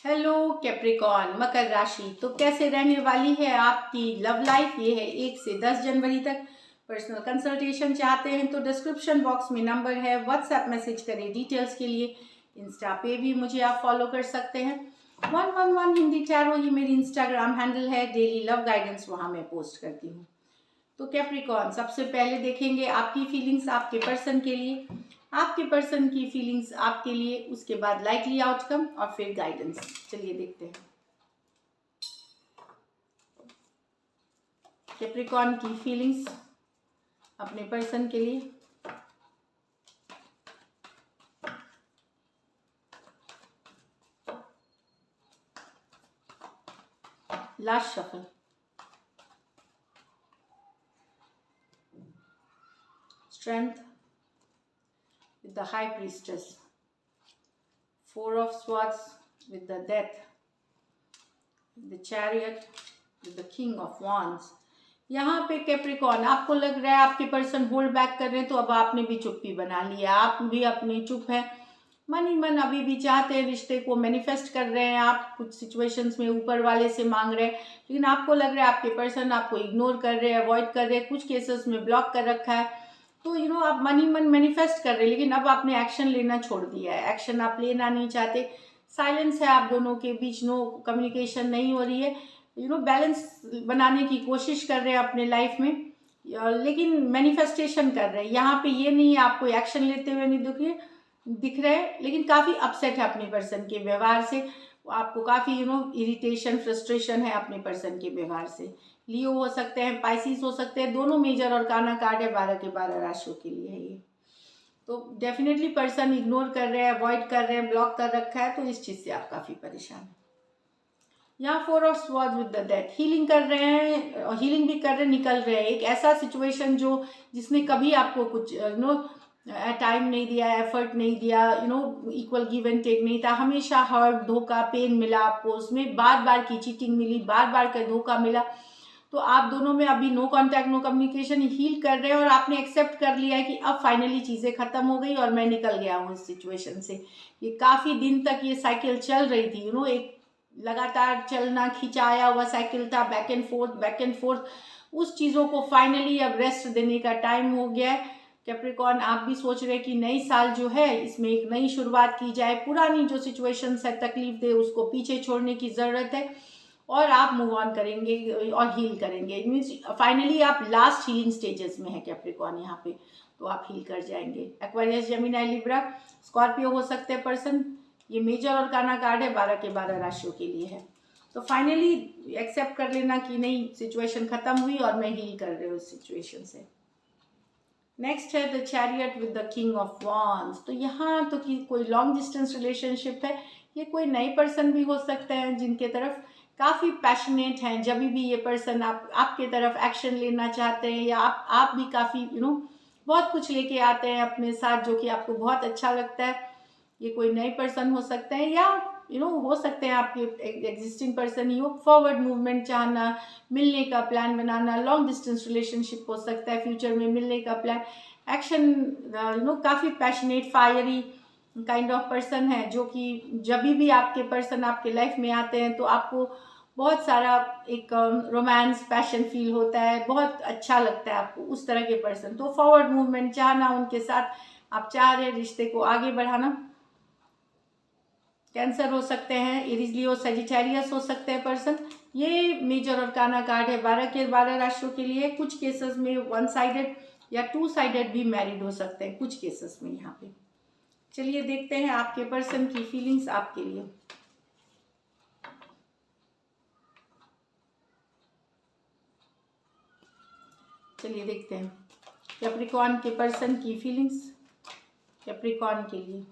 Hello Capricorn मकर राशि। तो कैसे रहने वाली है आपकी लव लाइफ? ये है 1 से 10 जनवरी तक। पर्सनल कंसल्टेशन चाहते हैं तो डिस्क्रिप्शन बॉक्स में नंबर है, व्हाट्सएप मैसेज करें डिटेल्स के लिए। इंस्टा पे भी मुझे आप फॉलो कर सकते हैं। 111 हिंदी टैरो ये मेरी इंस्टाग्राम हैंडल है। डेली लव गाइडेंस वहाँ मैं पोस्ट करती हूँ। तो कैप्रिकॉन, सबसे पहले देखेंगे आपकी फीलिंग्स आपके पर्सन के लिए, आपके पर्सन की फीलिंग्स आपके लिए, उसके बाद लाइकली आउटकम और फिर गाइडेंस। चलिए देखते हैं कैप्रिकॉन की फीलिंग्स अपने पर्सन के लिए। Last shuffle. Strength with the high priestess, 4 of swords with the death, the chariot with the king of wands। यहाँ पे कैप्रिकॉन, आपको लग रहा है आपके पर्सन होल्ड बैक कर रहे हैं, तो अब आपने भी चुप्पी बना लिया, आप भी अपनी चुप है। मन ही मन अभी भी चाहते हैं, रिश्ते को मैनिफेस्ट कर रहे हैं आप, कुछ सिचुएशंस में ऊपर वाले से मांग रहे हैं, लेकिन आपको लग रहा है आपके पर्सन आपको इग्नोर कर रहे हैं, अवॉइड कर रहे हैं, कुछ केसेस में ब्लॉक कर रखा है। तो आप मन ही मन मैनिफेस्ट कर रहे हैं, लेकिन अब आपने एक्शन लेना छोड़ दिया है, एक्शन आप लेना नहीं चाहते। साइलेंस है आप दोनों के बीच, नो कम्युनिकेशन नहीं हो रही है। बैलेंस बनाने की कोशिश कर रहे हैं अपने लाइफ में, लेकिन मैनिफेस्टेशन कर रहे हैं। यहाँ पे ये नहीं है आपको एक्शन लेते हुए नहीं दिख रहे हैं, लेकिन काफ़ी अपसेट है अपने पर्सन के व्यवहार से। आपको काफ़ी इरिटेशन फ्रस्ट्रेशन है अपने पर्सन के व्यवहार से। लियो हो सकते हैं, पाइसिस हो सकते हैं, दोनों मेजर और काना कार्ड है, 12 के 12 राशियों के लिए है ये। तो डेफिनेटली पर्सन इग्नोर कर रहे हैं, अवॉइड कर रहे हैं, ब्लॉक कर रखा है, तो इस चीज़ से आप काफ़ी परेशान हैं। यहाँ 4 of swords with the death, healing कर रहे हैं, हीलिंग भी कर रहे हैं, निकल रहे हैं। एक ऐसा सिचुएशन जो जिसने कभी आपको कुछ टाइम नहीं दिया, एफर्ट नहीं दिया, इक्वल गिव एंड टेक नहीं था, हमेशा हर्ट, धोखा, पेन मिला आपको, उसमें बार बार की चीटिंग मिली, बार बार का धोखा मिला। तो आप दोनों में अभी no contact, no communication, heal कर रहे हैं और आपने एक्सेप्ट कर लिया है कि अब फाइनली चीज़ें खत्म हो गई और मैं निकल गया हूँ इस सिचुएशन से। ये काफ़ी दिन तक ये साइकिल चल रही थी, एक लगातार चलना, खिंचाया हुआ साइकिल था, back and fourth back and fourth. उस चीज़ों को फाइनली अब रेस्ट देने का टाइम हो गया है। कैप्रिकॉन, आप भी सोच रहे हैं कि नई साल जो है इसमें एक नई शुरुआत की जाए, पुरानी जो सिचुएशंस है, तकलीफ दे, उसको पीछे छोड़ने की ज़रूरत है और आप मूव ऑन करेंगे और हील करेंगे। मीन्स फाइनली आप लास्ट हीलिंग स्टेजेस में है कैप्रिकॉन यहाँ पे, तो आप हील कर जाएंगे। एक्वेरियस, जेमिनी, लिब्रा, स्कॉर्पियो हो सकते हैं पर्सन। ये मेजर और काना कार्ड है, 12 के 12 राशियों के लिए है। तो फाइनली एक्सेप्ट कर लेना कि नहीं, सिचुएशन खत्म हुई और मैं हील कर रही हूँ इस सिचुएशन से। नेक्स्ट है the chariot with the king of wands. तो यहाँ तो कि कोई लॉन्ग डिस्टेंस रिलेशनशिप है, ये कोई नए पर्सन भी हो सकते हैं जिनके तरफ काफ़ी पैशनेट हैं। जब भी ये पर्सन आपके तरफ एक्शन लेना चाहते हैं, या आप भी काफ़ी बहुत कुछ लेके आते हैं अपने साथ जो कि आपको बहुत अच्छा लगता है। ये कोई नए पर्सन हो सकते हैं, या हो सकते हैं आपके एग्जिस्टिंग पर्सन ही हो। फॉरवर्ड मूवमेंट चाहना, मिलने का प्लान बनाना, लॉन्ग डिस्टेंस रिलेशनशिप हो सकता है, फ्यूचर में मिलने का प्लान, एक्शन, काफ़ी passionate, fiery kind of person है, जो कि जब भी आपके पर्सन आपके लाइफ में आते हैं तो आपको बहुत सारा एक रोमांस, पैशन फील होता है, बहुत अच्छा लगता है आपको उस तरह के पर्सन। तो फॉरवर्ड मूवमेंट चाहना उनके साथ, आप चाह रहे हैं रिश्ते को आगे बढ़ाना। कैंसर हो सकते हैं, एरीज, लियो, सजिटेरियस हो सकते हैं पर्सन। ये मेजर और काना कार्ड है, 12 के 12 राशियों के लिए। कुछ केसेस में 1 साइडेड या 2 साइडेड भी मैरिड हो सकते हैं कुछ केसेस में यहाँ पे। चलिए देखते हैं आपके पर्सन की फीलिंग्स आपके लिए। चलिए देखते हैं कैप्रिकॉन के पर्सन की फीलिंग्स कैप्रिकॉन के लिए।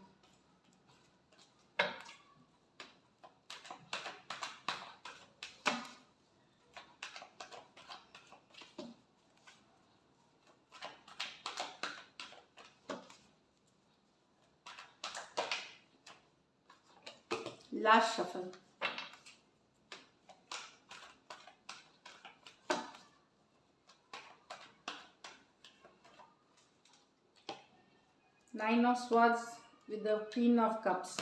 Last shuffle. Nine of Swords with the Queen of Cups,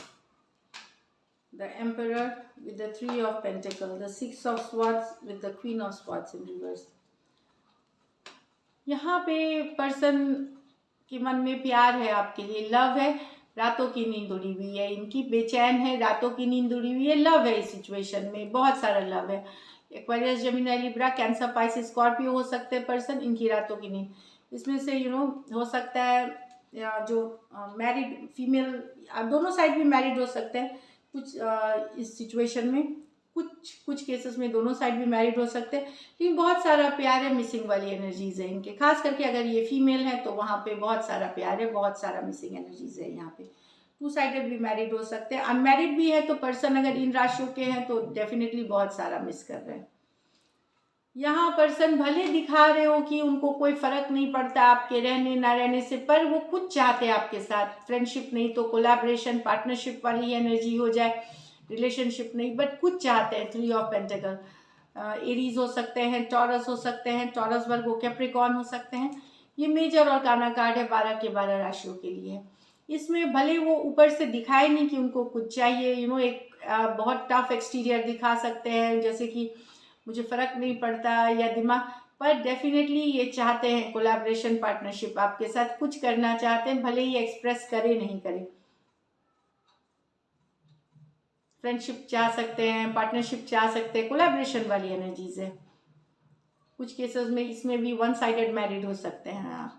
the Emperor with the 3 of Pentacles, the 6 of Swords with the Queen of Swords in reverse. यहाँ पे पर्सन के मन में प्यार है आपके लिए, लव है, रातों की नींद उड़ी हुई है, इनकी बेचैन है, रातों की नींद उड़ी हुई है, लव है इस सिचुएशन में, बहुत सारा लव है। Aquarius, Gemini, Libra, cancer, Pisces, Scorpio हो सकते हैं पर्सन, इनकी रातों की नींद। इसमें से हो सकता है जो मैरिड फीमेल, दोनों साइड भी मैरिड हो सकते हैं कुछ इस सिचुएशन में, कुछ केसेस में दोनों साइड भी मैरिड हो सकते हैं, लेकिन बहुत सारा प्यार है, मिसिंग वाली एनर्जीज है इनके। खास करके अगर ये फीमेल है तो वहाँ पे बहुत सारा प्यार है, बहुत सारा मिसिंग एनर्जीज है यहाँ पे। 2 साइडेड भी मैरिड हो सकते हैं, अनमैरिड भी है तो पर्सन अगर इन राशियों के हैं तो डेफिनेटली बहुत सारा मिस कर रहे हैं। यहाँ पर्सन भले दिखा रहे हो कि उनको कोई फर्क नहीं पड़ता आपके रहने ना रहने से, पर वो खुद चाहते हैं आपके साथ फ्रेंडशिप नहीं तो कोलैबोरेशन, पार्टनरशिप वाली एनर्जी हो जाए, रिलेशनशिप नहीं, बट कुछ चाहते हैं। 3 ऑफ पेंटिकल, एरीज हो सकते हैं, टॉरस हो सकते हैं, टॉरस, वर्गो, कैप्रिकॉर्न हो सकते हैं। ये मेजर और काना कार्ड है 12 के 12 राशियों के लिए। इसमें भले वो ऊपर से दिखाए नहीं कि उनको कुछ चाहिए, एक बहुत टफ एक्सटीरियर दिखा सकते हैं, जैसे कि मुझे फ़र्क नहीं पड़ता या दिमाग, पर डेफिनेटली ये चाहते हैं कोलैबोरेशन, पार्टनरशिप आपके साथ, कुछ करना चाहते हैं, भले ही एक्सप्रेस करे नहीं करे। फ्रेंडशिप चाह सकते हैं, पार्टनरशिप चाह सकते हैं, कोलैबोरेशन वाली एनर्जीज है। कुछ केसेस में इसमें भी 1 साइडेड मैरिड हो सकते हैं।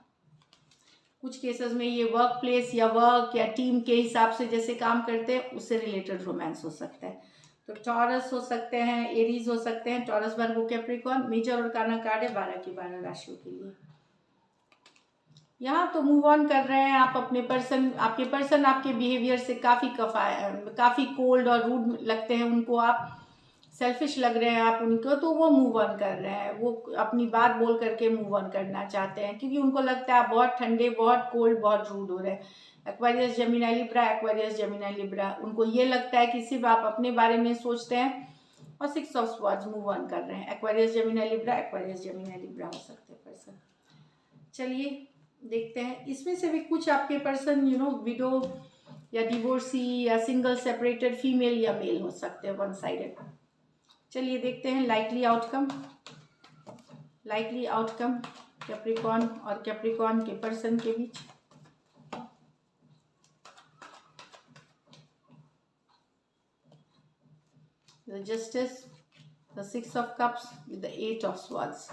कुछ केसेस में ये वर्क प्लेस या वर्क या टीम के हिसाब से जैसे काम करते हैं उससे रिलेटेड रोमांस हो सकता है। तो टॉरस हो सकते हैं, एरीज हो सकते हैं, टॉरस, वर्गो, कैप्रिकॉर्न, मेजर और काना कार्ड है 12 की 12 राशियों के लिए। यहाँ तो मूव ऑन कर रहे हैं आप अपने पर्सन, आपके पर्सन आपके बिहेवियर से काफ़ी कोल्ड और रूड लगते हैं उनको, आप सेल्फिश लग रहे हैं आप उनको, तो वो मूव ऑन कर रहे हैं, वो अपनी बात बोल करके मूव ऑन करना चाहते हैं, क्योंकि उनको लगता है आप बहुत ठंडे, बहुत कोल्ड, बहुत रूड हो रहे हैं। Aquarius, Gemini, Libra, Aquarius, Gemini, Libra, उनको ये लगता है कि सिर्फ आप अपने बारे में सोचते हैं, और 6 ऑफ स्वॉर्ड्स मूव ऑन कर रहे हैं। Aquarius, Gemini, Libra, Aquarius, Gemini, Libra हो सकते हैं पर्सन। चलिए देखते हैं, इसमें से भी कुछ आपके पर्सन विडो या डिवोर्सी या सिंगल, सेपरेटेड, फीमेल या मेल हो सकते हैं, 1 साइडेड। चलिए देखते हैं लाइकली आउटकम कैप्रिकॉर्न और कैप्रिकॉर्न के पर्सन के बीच। The justice, the 6 of cups with the 8 of swords,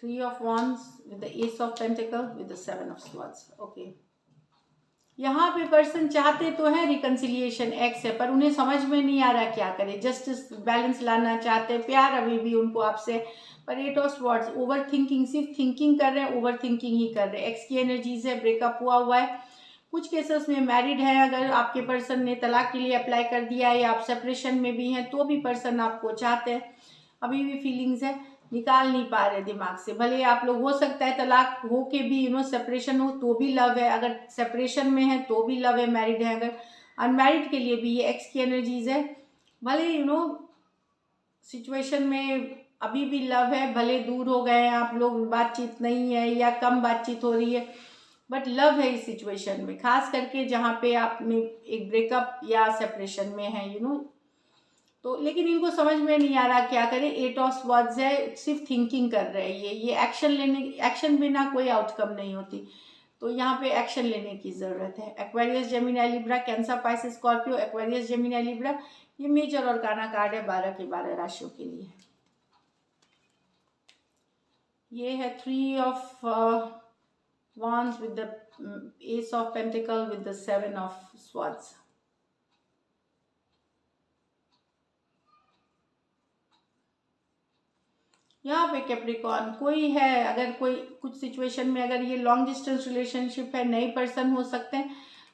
3 of wands with the ace of pentacle with the 7 of swords. Okay, यहाँ पे पर्सन चाहते तो है रिकन्सिलिएशन, एक्स है, पर उन्हें समझ में नहीं आ रहा क्या करे, जस्टिस, बैलेंस लाना चाहते हैं, प्यार अभी भी उनको आपसे, पर 8 ऑफ स्वॉर्ड्स, ओवर थिंकिंग, सिर्फ थिंकिंग कर रहे हैं, ओवर थिंकिंग ही कर रहे हैं। एक्स की एनर्जीज है, ब्रेकअप हुआ है, कुछ केसेस में मैरिड है, अगर आपके पर्सन ने तलाक के लिए अप्लाई कर दिया है या आप सेपरेशन में भी हैं तो भी पर्सन आपको चाहते हैं, अभी भी फीलिंग्स है, निकाल नहीं पा रहे दिमाग से। भले आप लोग, हो सकता है तलाक हो के भी सेपरेशन हो तो भी लव है, अगर सेपरेशन में है तो भी लव है, मैरिड है, अगर अनमैरिड के लिए भी ये एक्स की एनर्जीज है। भले सिचुएशन में अभी भी लव है, भले दूर हो गए हैं आप लोग, बातचीत नहीं है या कम बातचीत हो रही है, बट लव है इस सिचुएशन में, खास करके जहाँ पे आपने एक ब्रेकअप या सेपरेशन में है तो। लेकिन इनको समझ में नहीं आ रहा क्या करे, 8 ऑफ स्वॉर्ड्स है, सिर्फ थिंकिंग कर रहे हैं, ये एक्शन बिना कोई आउटकम नहीं होती, तो यहाँ पे एक्शन लेने की ज़रूरत है। Aquarius, Gemini, Libra, cancer, Pisces, Scorpio, Aquarius, Gemini, Libra, ये मेजर और काना कार्ड है 12 के 12 राशियों के लिए। ये है 3 of wands with the ace of pentacle with the 7 of swords. यहाँ पे कैप्रिकॉर्न कोई है, अगर कोई कुछ सिचुएशन में अगर ये लॉन्ग डिस्टेंस रिलेशनशिप है, नए पर्सन हो सकते हैं,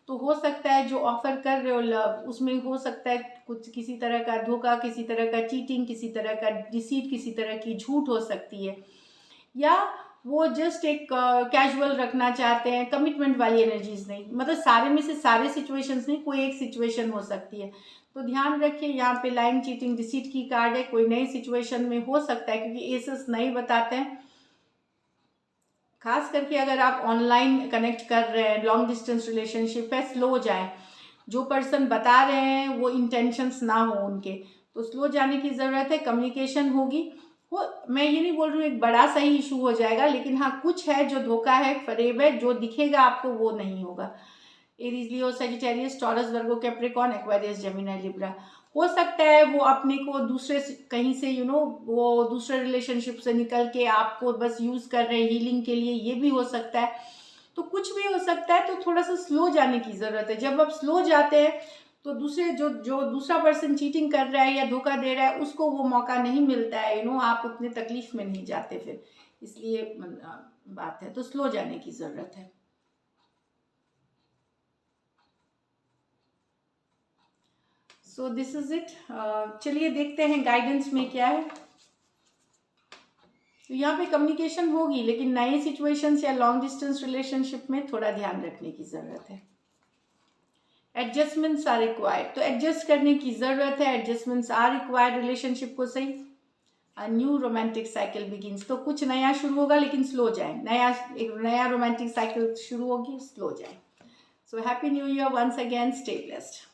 तो हो सकता है जो ऑफर कर रहे हो लव, उसमें हो सकता है कुछ किसी तरह का धोखा, किसी तरह का चीटिंग, किसी तरह का डिसीट, किसी तरह की झूठ हो सकती है, या वो जस्ट एक कैजुअल रखना चाहते हैं, कमिटमेंट वाली एनर्जीज नहीं, मतलब सारे में से सारे सिचुएशंस नहीं, कोई एक सिचुएशन हो सकती है, तो ध्यान रखिए। यहाँ पे लाइन, चीटिंग, डिसीट की कार्ड है, कोई नई सिचुएशन में हो सकता है, क्योंकि एसेस नहीं बताते हैं, खास करके अगर आप ऑनलाइन कनेक्ट कर रहे हैं, लॉन्ग डिस्टेंस रिलेशनशिप है, स्लो जाए, जो पर्सन बता रहे हैं वो इंटेंशंस ना हो उनके, तो स्लो जाने की ज़रूरत है। कम्युनिकेशन होगी, वो मैं ये नहीं बोल रही हूँ एक बड़ा सा ही इशू हो जाएगा, लेकिन हाँ कुछ है जो धोखा है, फरेब है, जो दिखेगा आपको वो नहीं होगा। एरीज, लियो, सजिटेरियस, टॉरस, वर्गो, कैप्रिकॉर्न, एक्वेरियस, जेमिनी, लिब्रा। हो सकता है वो अपने को दूसरे कहीं से वो दूसरे रिलेशनशिप से निकल के आपको बस यूज़ कर रहे हैं हीलिंग के लिए, ये भी हो सकता है। तो कुछ भी हो सकता है, तो थोड़ा सा स्लो जाने की ज़रूरत है। जब आप स्लो जाते हैं तो दूसरे जो दूसरा पर्सन चीटिंग कर रहा है या धोखा दे रहा है उसको वो मौका नहीं मिलता है, आप उतने तकलीफ में नहीं जाते फिर, इसलिए बात है। तो स्लो जाने की ज़रूरत है। So this is it. चलिए देखते हैं गाइडेंस में क्या है। तो यहाँ पे कम्युनिकेशन होगी, लेकिन नए सिचुएशंस या लॉन्ग डिस्टेंस रिलेशनशिप में थोड़ा ध्यान रखने की ज़रूरत है। एडजस्टमेंट्स आर रिक्वायर्ड, तो एडजस्ट करने की ज़रूरत है। एडजस्टमेंट्स आर रिक्वायर्ड रिलेशनशिप को सही। A new romantic cycle begins, तो कुछ नया शुरू होगा लेकिन स्लो जाए। एक नया रोमांटिक साइकिल शुरू होगी, स्लो जाए। So happy new year once again, stay blessed.